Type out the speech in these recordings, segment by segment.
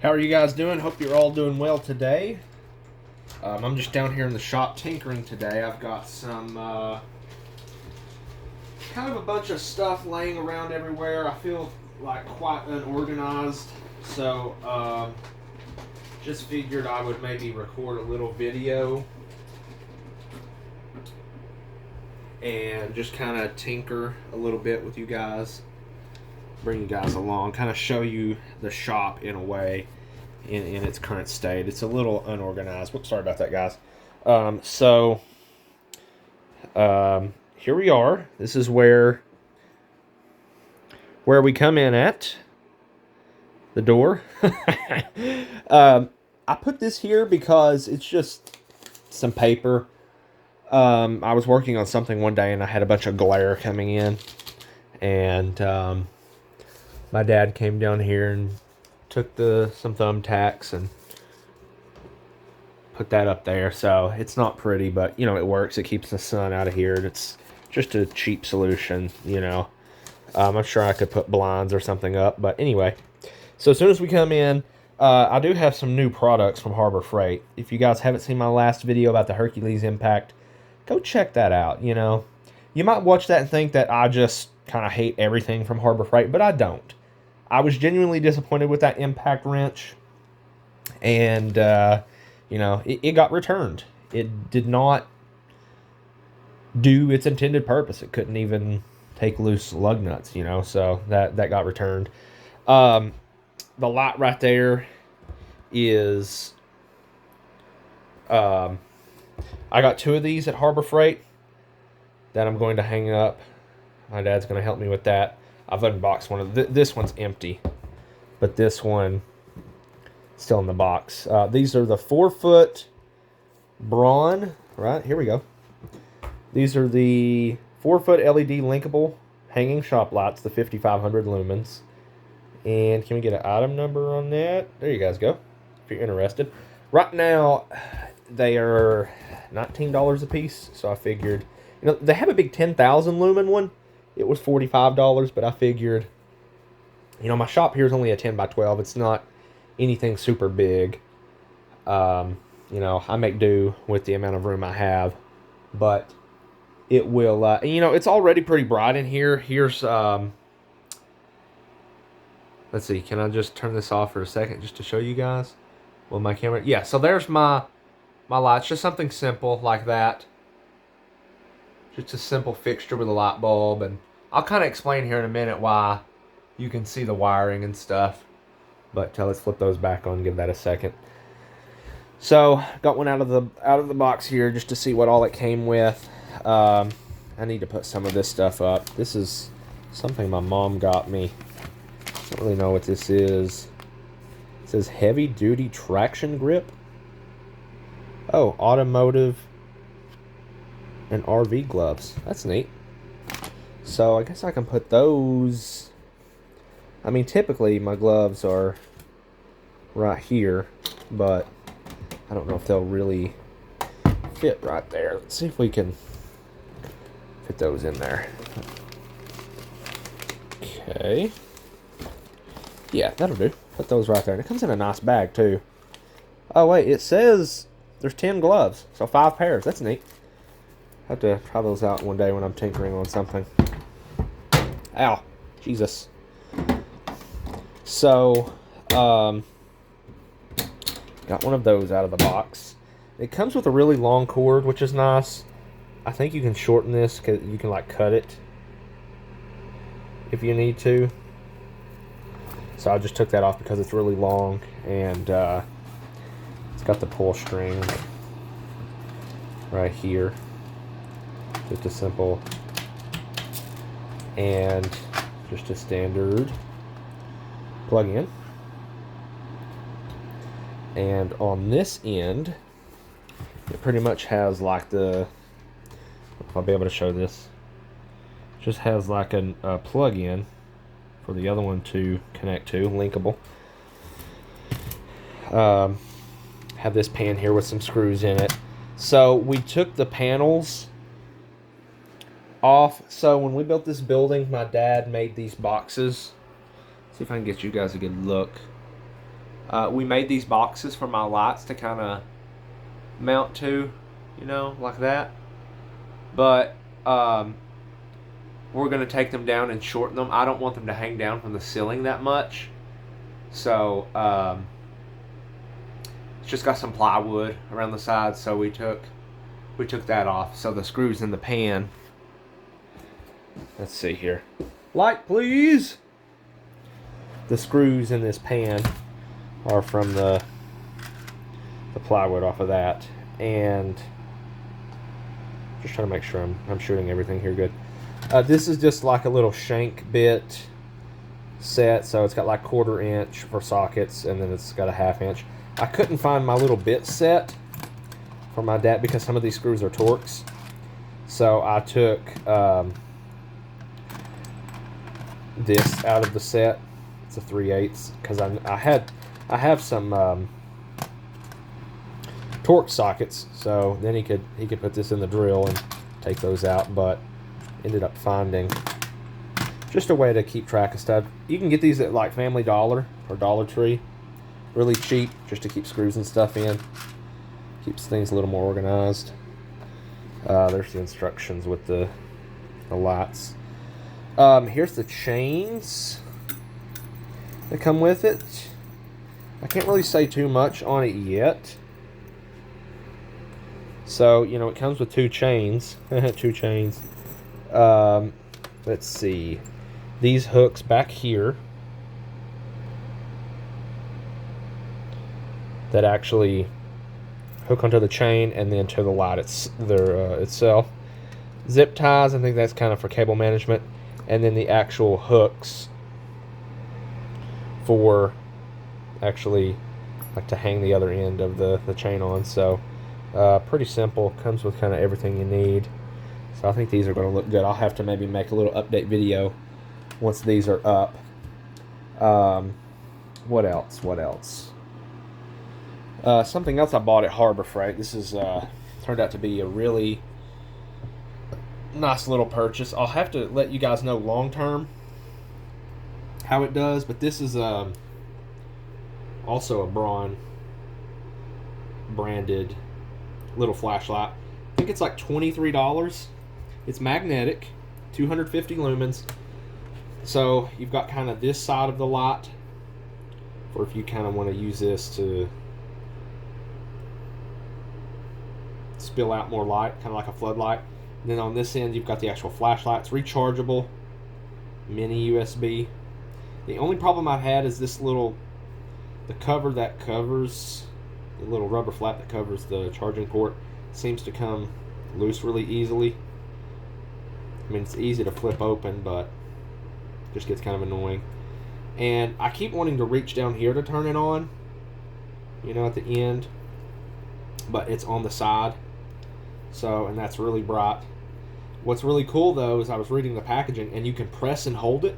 How are you guys doing? Hope you're all doing well today. I'm just down here in the shop tinkering today. I've got some kind of a bunch of stuff laying around everywhere. I feel like quite unorganized, so just figured I would maybe record a little video and just kind of tinker a little bit with you guys, bring you guys along, kind of show you the shop in a way. In its current state, it's a little unorganized. Whoops, sorry about that, guys. Here we are. This is where we come in at the door. I put this here because it's just some paper. I was working on something one day and I had a bunch of glare coming in, and my dad came down here and took some thumbtacks and put that up there. So it's not pretty, but it works. It keeps the sun out of here. It's just a cheap solution. I'm sure I could put blinds or something up, but anyway. So as soon as we come in, I do have some new products from Harbor Freight. If you guys haven't seen my last video about the Hercules Impact, go check that out. You might watch that and think that I just kind of hate everything from Harbor Freight, but I don't. I was genuinely disappointed with that impact wrench, and it got returned. It did not do its intended purpose. It couldn't even take loose lug nuts, so that got returned. The light right there is I got two of these at Harbor Freight that I'm going to hang up. My dad's going to help me with that. I've unboxed one of this one's empty, but this one still in the box. These are the 4-foot Braun. Right, here we go. These are the 4-foot LED linkable hanging shop lights, the 5500 lumens. And can we get an item number on that? There you guys go, if you're interested. Right now, they are $19 a piece, so I figured, they have a big 10,000 lumen one. It was $45, but I figured, my shop here is only a 10 by 12. It's not anything super big. I make do with the amount of room I have, but it will, it's already pretty bright in here. Here's, let's see, can I just turn this off for a second just to show you guys? Well, my camera, yeah, so there's my lights, just something simple like that. Just a simple fixture with a light bulb, and I'll kind of explain here in a minute why you can see the wiring and stuff. But let's flip those back on, give that a second. So, got one out of the box here just to see what all it came with. I need to put some of this stuff up. This is something my mom got me. I don't really know what this is. It says heavy duty traction grip. Oh, automotive and RV gloves. That's neat. So I guess I can put those. I mean, typically my gloves are right here, but I don't know if they'll really fit right there. Let's see if we can fit those in there. Okay. Yeah, that'll do. Put those right there. And it comes in a nice bag, too. Oh, wait. It says there's 10 gloves. So 5 pairs. That's neat. Have to try those out one day when I'm tinkering on something. Ow. Jesus. So, got one of those out of the box. It comes with a really long cord, which is nice. I think you can shorten this, because you can, cut it if you need to. So I just took that off because it's really long, and it's got the pull string right here. Just a simple and just a standard plug in. And on this end, it pretty much has I'll be able to show this. It just has a plug in for the other one to connect to, linkable. Have this pan here with some screws in it. So we took the panels off. So when we built this building, my dad made these boxes. See if I can get you guys a good look. We made these boxes for my lights to kind of mount to, you know, like that. But we're going to take them down and shorten them. I don't want them to hang down from the ceiling that much. So it's just got some plywood around the sides, so we took that off. So the screws in the pan, let's see here. Light, please. The screws in this pan are from the plywood off of that. And just trying to make sure I'm shooting everything here good. This is just like a little shank bit set, so it's got like 1/4 inch for sockets, and then it's got a 1/2 inch. I couldn't find my little bit set for my dad because some of these screws are Torx. So I took this out of the set. It's a 3/8 because I have some Torx sockets, so then he could put this in the drill and take those out, but ended up finding just a way to keep track of stuff. You can get these at like Family Dollar or Dollar Tree, really cheap, just to keep screws and stuff in. Keeps things a little more organized. There's the instructions with the lights. Here's the chains that come with it. I can't really say too much on it yet. So, you know, it comes with 2 chains. 2 chains. Let's see. These hooks back here that actually hook onto the chain and then to the light itself. Zip ties, I think that's kind of for cable management. And then the actual hooks for actually like to hang the other end of the chain on. So pretty simple. Comes with kind of everything you need. So I think these are going to look good. I'll have to maybe make a little update video once these are up. What else? Something else I bought at Harbor Freight. This is turned out to be a really nice little purchase. I'll have to let you guys know long term how it does, but this is also a Braun branded little flashlight. I think it's like $23. It's magnetic, 250 lumens. So you've got kind of this side of the light for if you kind of want to use this to spill out more light, kind of like a floodlight. And then on this end, you've got the actual flashlight. It's rechargeable, mini USB. The only problem I've had is this the cover that covers, the little rubber flap that covers the charging port seems to come loose really easily. I mean, it's easy to flip open, but just gets kind of annoying. And I keep wanting to reach down here to turn it on, you know, at the end, but it's on the side. So, and that's really bright. What's really cool though is I was reading the packaging and you can press and hold it.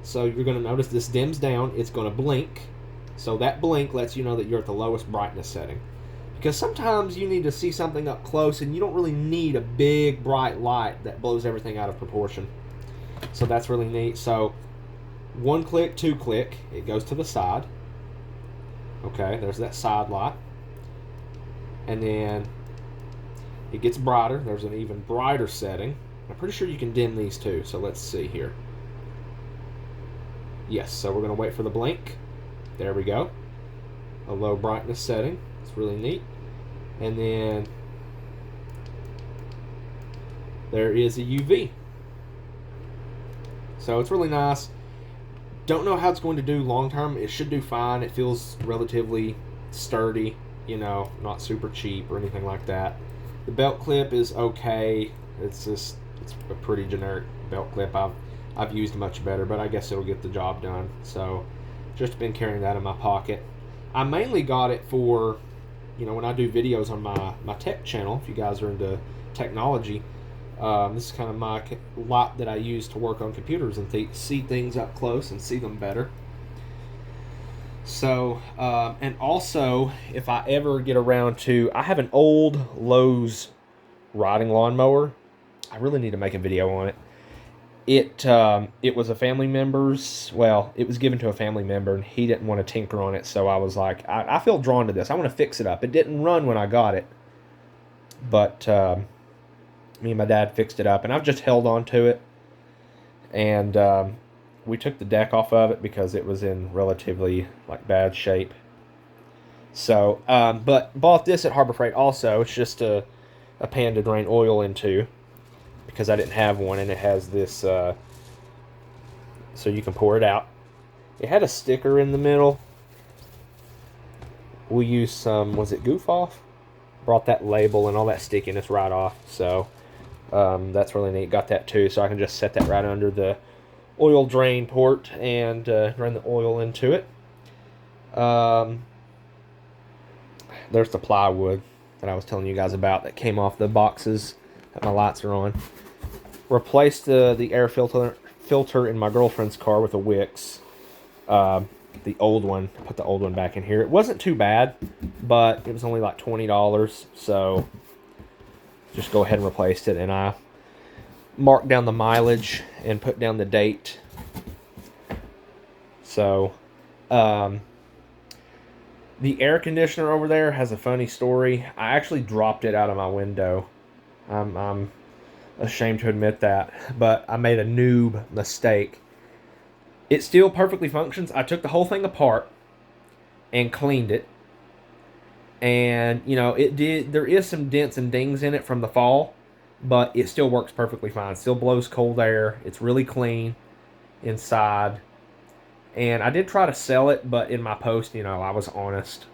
So you're going to notice this dims down, it's going to blink. So that blink lets you know that you're at the lowest brightness setting. Because sometimes you need to see something up close and you don't really need a big bright light that blows everything out of proportion. So that's really neat. So 1 click, 2 click, it goes to the side. Okay, there's that side light. And then it gets brighter. There's an even brighter setting. I'm pretty sure you can dim these too. So let's see here. Yes, so we're going to wait for the blink. There we go. A low brightness setting. It's really neat. And then there is a UV. So it's really nice. Don't know how it's going to do long term. It should do fine. It feels relatively sturdy, you know, not super cheap or anything like that. The belt clip is okay. It's a pretty generic belt clip. I've used much better, but I guess it'll get the job done. So just been carrying that in my pocket. I mainly got it for, you know, when I do videos on my tech channel, if you guys are into technology, this is kind of my lot that I use to work on computers and see things up close and see them better. So, and also, if I ever get around to, I have an old Lowe's riding lawnmower. I really need to make a video on it. It was a family member's. Well, it was given to a family member, and he didn't want to tinker on it. So I was like, I feel drawn to this. I want to fix it up. It didn't run when I got it, but me and my dad fixed it up, and I've just held on to it. And we took the deck off of it because it was in relatively like bad shape. So, but bought this at Harbor Freight also. It's just a pan to drain oil into because I didn't have one, and it has this so you can pour it out. It had a sticker in the middle. We used some, was it Goof Off? Brought that label and all that stickiness right off. So that's really neat. Got that too, so I can just set that right under the oil drain port and drain the oil into it. There's the plywood that I was telling you guys about that came off the boxes that my lights are on. Replaced the air filter in my girlfriend's car with a Wix. The old one. Put the old one back in here. It wasn't too bad, but it was only like $20. So just go ahead and replace it. And I marked down the mileage and put down the date. So, the air conditioner over there has a funny story. I actually dropped it out of my window. I'm ashamed to admit that, but I made a noob mistake. It still perfectly functions. I took the whole thing apart and cleaned it. And, you know, there is some dents and dings in it from the fall, but it still works perfectly fine. It still blows cold air. It's really clean inside. And I did try to sell it, but in my post, you know, I was honest.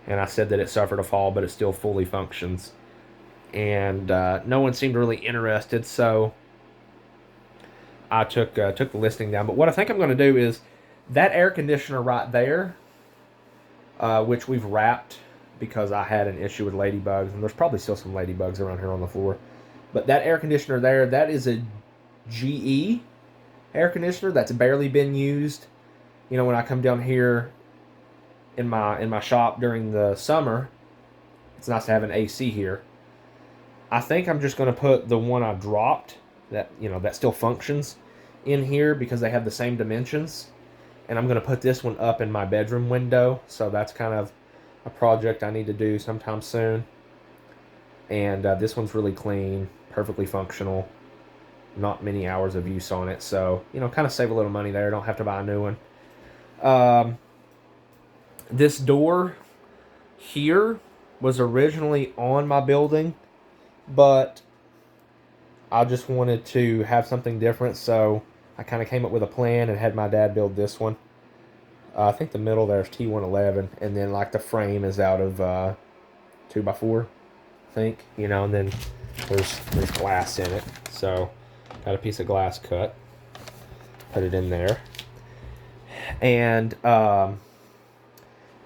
And I said that it suffered a fall, but it still fully functions. And no one seemed really interested, so I took the listing down. But what I think I'm going to do is that air conditioner right there, which we've wrapped because I had an issue with ladybugs. And there's probably still some ladybugs around here on the floor. But that air conditioner there, that is a GE air conditioner that's barely been used. You know, when I come down here in my shop during the summer, it's nice to have an AC here. I think I'm just going to put the one I dropped that, you know, that still functions in here because they have the same dimensions. And I'm going to put this one up in my bedroom window. So that's kind of a project I need to do sometime soon. And this one's really clean, perfectly functional. Not many hours of use on it. So, you know, kind of save a little money there. Don't have to buy a new one. This door here was originally on my building, but I just wanted to have something different, so I kind of came up with a plan and had my dad build this one. I think the middle there is T111, and then like the frame is out of 2x4, I think, you know, and then there's glass in it, so got a piece of glass cut, put it in there. And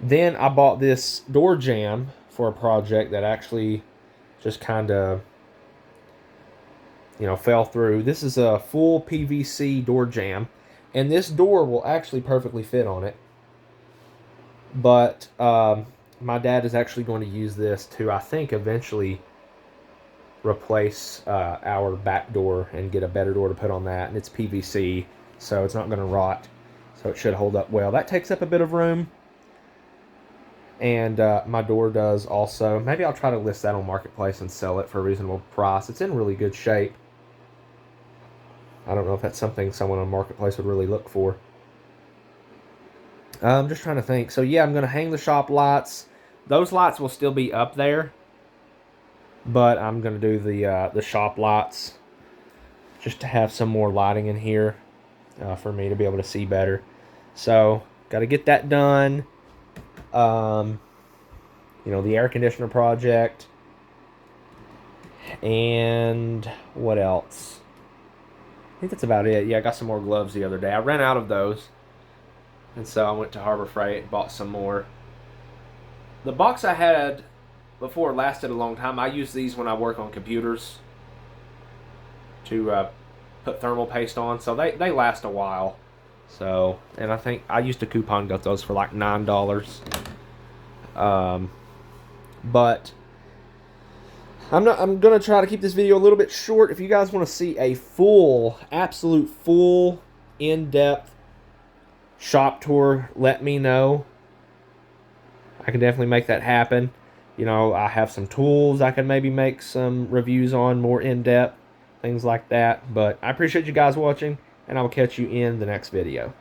then I bought this door jamb for a project that actually just kind of, you know, fell through. This is a full PVC door jamb, and this door will actually perfectly fit on it. But my dad is actually going to use this to, I think, eventually replace our back door and get a better door to put on that. And it's PVC, so it's not going to rot. So it should hold up well. That takes up a bit of room. And my door does also. Maybe I'll try to list that on Marketplace and sell it for a reasonable price. It's in really good shape. I don't know if that's something someone on Marketplace would really look for. I'm just trying to think. So yeah, I'm going to hang the shop lights. Those lights will still be up there. But I'm going to do the shop lights. Just to have some more lighting in here. For me to be able to see better. So, got to get that done. You know, the air conditioner project. And what else? I think that's about it. Yeah, I got some more gloves the other day. I ran out of those. And so I went to Harbor Freight and bought some more. The box I had before lasted a long time. I use these when I work on computers to put thermal paste on, so they last a while. So, and I think I used a coupon, got those for like $9. But I'm gonna try to keep this video a little bit short. If you guys want to see a full, absolute full, in-depth shop tour, let me know. I can definitely make that happen. You know, I have some tools I can maybe make some reviews on, more in-depth, things like that. But I appreciate you guys watching, and I will catch you in the next video.